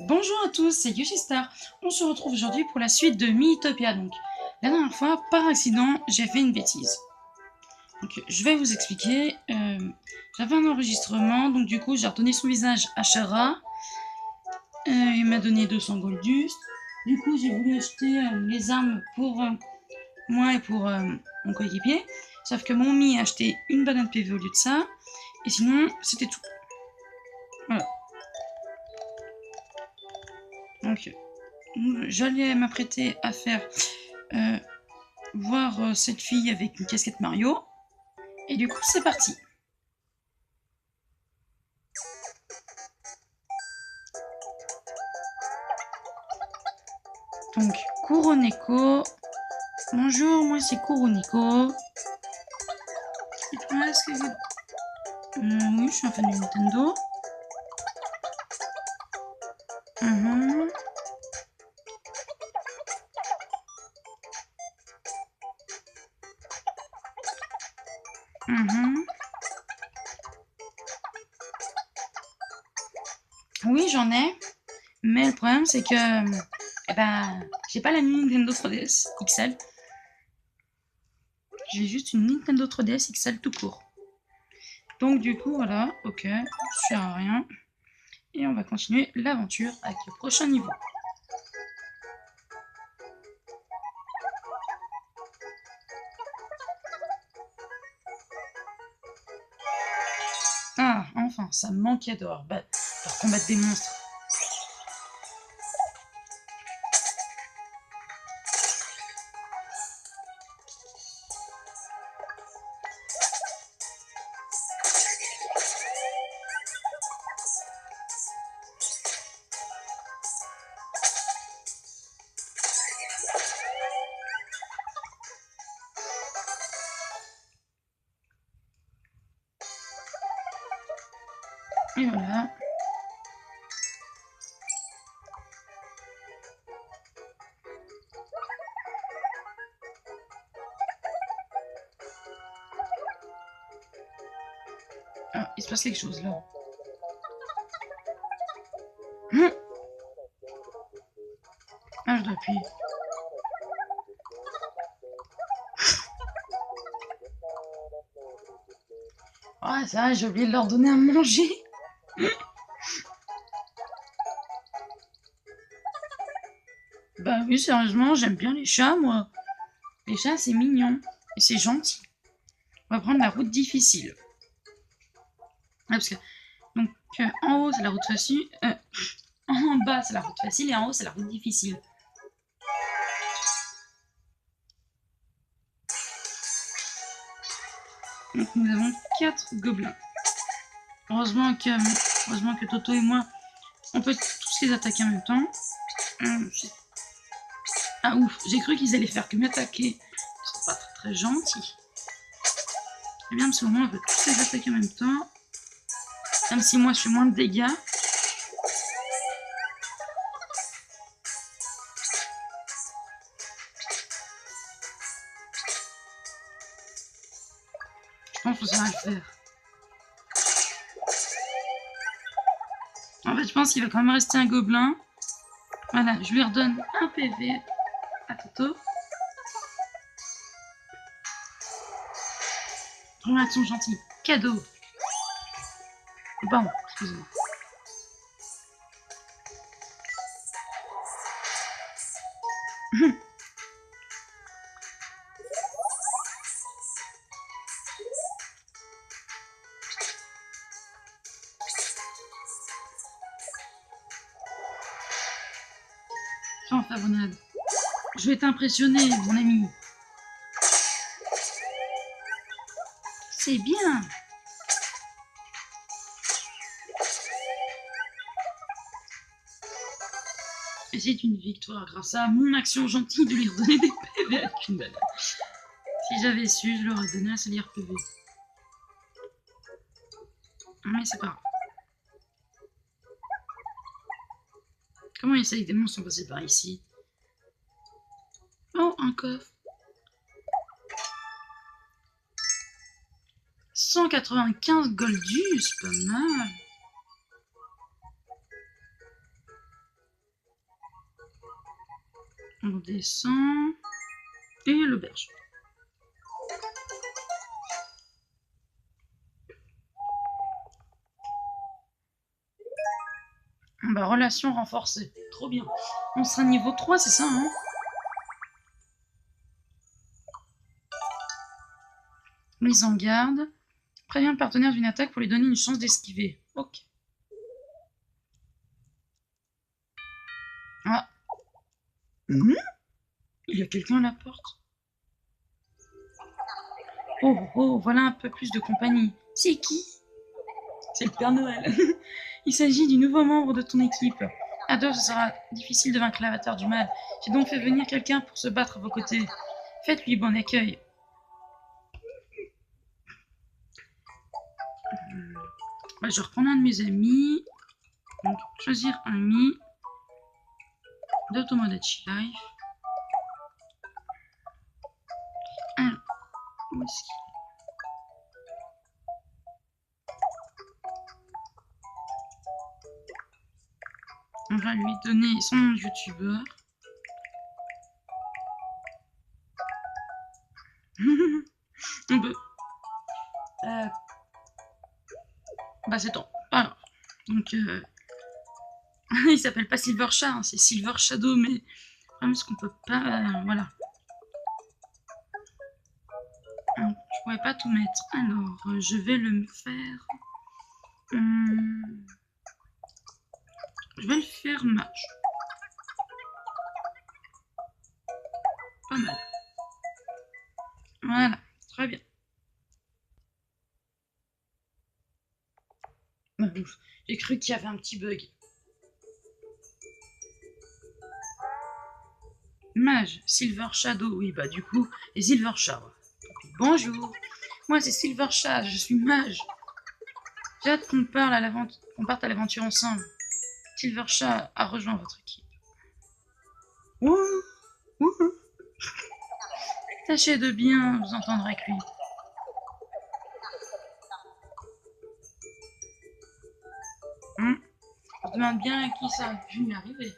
Bonjour à tous, c'est Yoshistar. On se retrouve aujourd'hui pour la suite de Mythopia. Donc, la dernière fois, par accident, j'ai fait une bêtise. Donc, je vais vous expliquer. J'avais un enregistrement, donc du coup, j'ai redonné son visage à Shara. Il m'a donné 200 Goldust. Du coup, j'ai voulu acheter les armes pour moi et pour mon coéquipier. Sauf que mon Mi a acheté une banane PV au lieu de ça. Et sinon, c'était tout. Voilà. Donc, j'allais m'apprêter à faire voir cette fille avec une casquette Mario. Et du coup, c'est parti. Donc, Kuroneko. Bonjour, moi c'est Kuroneko. Dites-moi, est-ce que vous... oui, je suis un fan de Nintendo. Oui, j'en ai. Mais le problème, c'est que... j'ai pas la Nintendo 3DS XL. J'ai juste une Nintendo 3DS XL tout court. Donc du coup, voilà, ok, je sers à rien. Et on va continuer l'aventure avec le prochain niveau. Ah, enfin, ça me manquait de combattre des monstres. Et voilà. Ah, il se passe quelque chose là. Ah, je dois appuyer. Ah, ça, j'ai oublié de leur donner à manger. Bah oui, sérieusement, j'aime bien les chats, moi. Les chats, c'est mignon. Et c'est gentil. On va prendre la route difficile. Ah, parce que, donc, en haut, c'est la route facile. En bas, c'est la route facile. Et en haut, c'est la route difficile. Donc, nous avons 4 gobelins. Heureusement que Toto et moi, on peut tous les attaquer en même temps. Ah ouf, j'ai cru qu'ils allaient faire que m'attaquer. Ils sont pas très très gentils. Eh bien, parce qu'au moins, on peut tous les attaquer en même temps. Même si moi, je fais moins de dégâts. Je pense que ça va le faire. En fait, je pense qu'il va quand même rester un gobelin. Voilà, je lui redonne un PV à Toto. Action gentille. Cadeau. Bon, excusez-moi. Fanfaronnade. Je vais t'impressionner, mon ami. C'est bien. Et c'est une victoire grâce à mon action gentille de lui redonner des PV avec une banane. Si j'avais su, je leur aurais donné un seul PV. Mais c'est pas grave. Comment il essaye des monstres sont passés par ici? Oh, un coffre. 195 Goldus, pas mal. On descend. Et l'auberge. Bah, relation renforcée. Trop bien. On sera niveau 3, c'est ça, hein? Mise en garde. Préviens le partenaire d'une attaque pour lui donner une chance d'esquiver. Ok. Ah. Il y a quelqu'un à la porte. Oh, oh, voilà un peu plus de compagnie. C'est qui? C'est le Père Noël. Il s'agit du nouveau membre de ton équipe. À deux, ce sera difficile de vaincre l'avatar du mal. J'ai donc fait venir quelqu'un pour se battre à vos côtés. Faites-lui bon accueil. Je vais reprendre un de mes amis. Donc, choisir un ami de Tomodachi Life. Alors, où est-ce qu'il est? On va lui donner son nom de youtubeur. On peut. Bah c'est temps. Alors, donc il s'appelle pas Silver Chat, hein, c'est Silver Shadow, mais le problème c'est qu'on peut pas. Voilà. Alors, je pourrais pas tout mettre. Alors, je vais le faire. Je vais le faire mage. Pas mal. Voilà, très bien. J'ai cru qu'il y avait un petit bug. Mage, Silver Shadow, oui, bah du coup, et Silver Chat. Bonjour, moi c'est Silver Chat, je suis mage. J'ai hâte qu'on parte à l'aventure ensemble. Silver Chat a rejoint votre équipe. Ouh, ouh. Tâchez de bien vous entendre avec lui. On se demande bien à qui ça a pu arriver.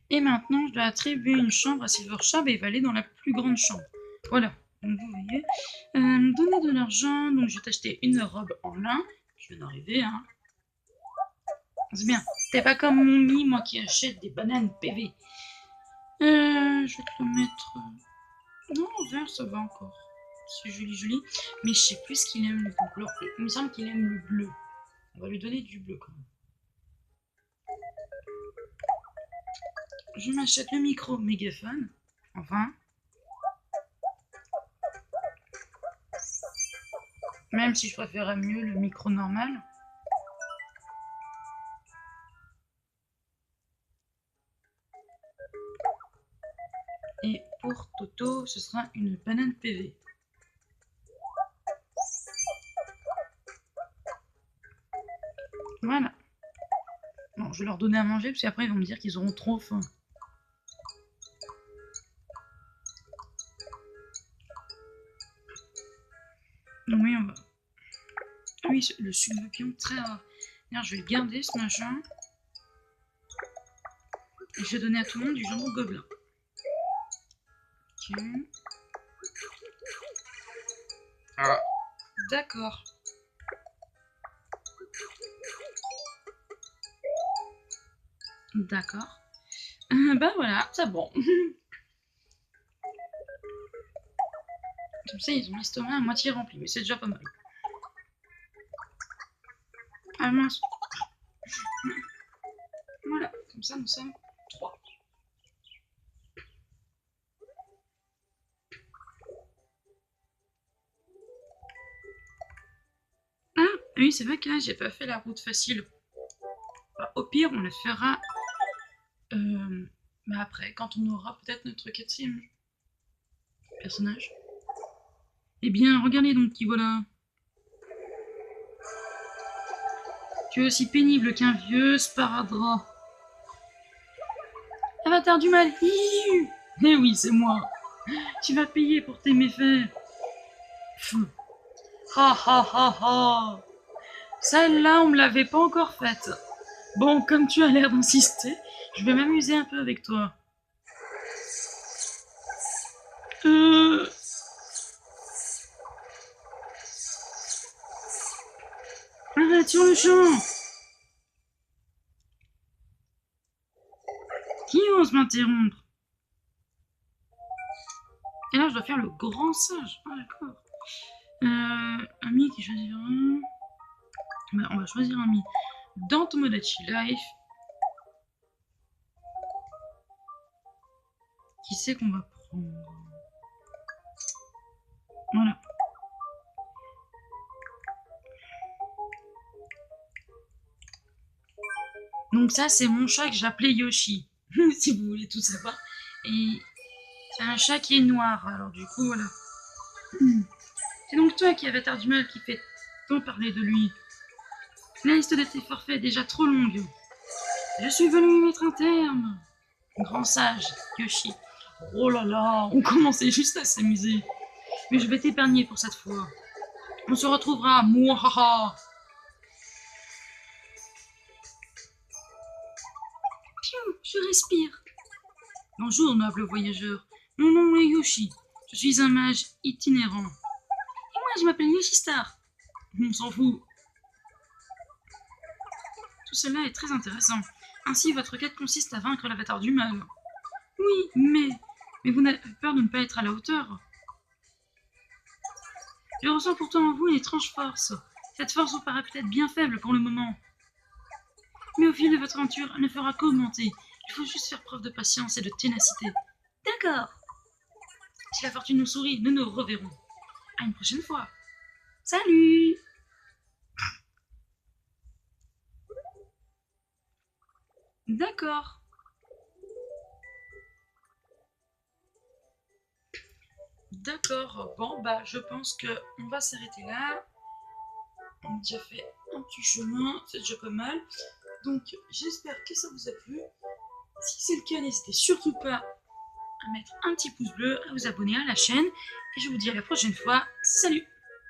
Et maintenant, je dois attribuer une chambre à Silver Chat et il va aller dans la plus grande chambre. Voilà, donc vous voyez. Donner de l'argent, donc je vais t'acheter une robe en lin. Je viens d'arriver, hein. C'est bien. T'es pas comme mon mi, moi qui achète des bananes PV. Je vais te le mettre. Non, vert, ça va encore. C'est joli, joli. Mais je sais plus ce qu'il aime, le couleur. Il me semble qu'il aime le bleu. On va lui donner du bleu quand même. Je m'achète le micro mégaphone. Enfin. Même si je préférais mieux le micro normal. Et pour Toto, ce sera une banane PV. Voilà. Bon, je vais leur donner à manger parce qu'après ils vont me dire qu'ils auront trop faim. Donc oui, on va. Ah oui, le sucre de pion, très rare. D'ailleurs, je vais le garder ce machin. Et je vais donner à tout le monde du jambon gobelin. Ok. Ah. D'accord. D'accord. Bah voilà, c'est bon. Comme ça, ils ont l'estomac à moitié rempli, mais c'est déjà pas mal. Ah mince. Voilà, comme ça, nous sommes 3. Ah, oui, c'est vrai que là, j'ai pas fait la route facile. Bah, au pire, on la fera bah après, quand on aura peut-être notre 4e personnage. Eh bien, regardez donc qui voilà. Tu es aussi pénible qu'un vieux sparadrap. Avatar du mal. Eh oui, c'est moi. Tu vas payer pour tes méfaits. Ha ha ha ha. Celle-là, on me l'avait pas encore faite. Bon, comme tu as l'air d'insister, je vais m'amuser un peu avec toi. Arrête sur le champ. Qui ose m'interrompre? Et là, je dois faire le grand sage. Ah, d'accord. Ami qui choisira. Ben, on va choisir ami. Dans Tomodachi Life. Qui c'est qu'on va prendre? Voilà. Donc ça, c'est mon chat que j'appelais Yoshi. Si vous voulez tout savoir. Et c'est un chat qui est noir. Alors du coup, voilà. C'est donc toi qui Avatar du mal qui fait tant parler de lui. La liste de tes forfaits est déjà trop longue. Je suis venu y mettre un terme. Grand sage, Yoshi. Oh là là, on commençait juste à s'amuser. Mais je vais t'épargner pour cette fois. On se retrouvera, mouahaha. Piou, je respire. Bonjour, noble voyageur. Mon nom est Yoshi. Je suis un mage itinérant. Et moi, je m'appelle Yoshi Star. On s'en fout. Tout cela est très intéressant. Ainsi, votre quête consiste à vaincre l'avatar du mal. Oui, mais vous n'avez pas peur de ne pas être à la hauteur. Je ressens pourtant en vous une étrange force. Cette force vous paraît peut-être bien faible pour le moment. Mais au fil de votre aventure, elle ne fera qu'augmenter. Il faut juste faire preuve de patience et de ténacité. D'accord. Si la fortune nous sourit, nous nous reverrons. À une prochaine fois. Salut! D'accord. D'accord. Bon, bah, je pense qu'on va s'arrêter là. On a déjà fait un petit chemin, c'est déjà pas mal. Donc, j'espère que ça vous a plu. Si c'est le cas, n'hésitez surtout pas à mettre un petit pouce bleu, à vous abonner à la chaîne. Et je vous dis à la prochaine fois. Salut!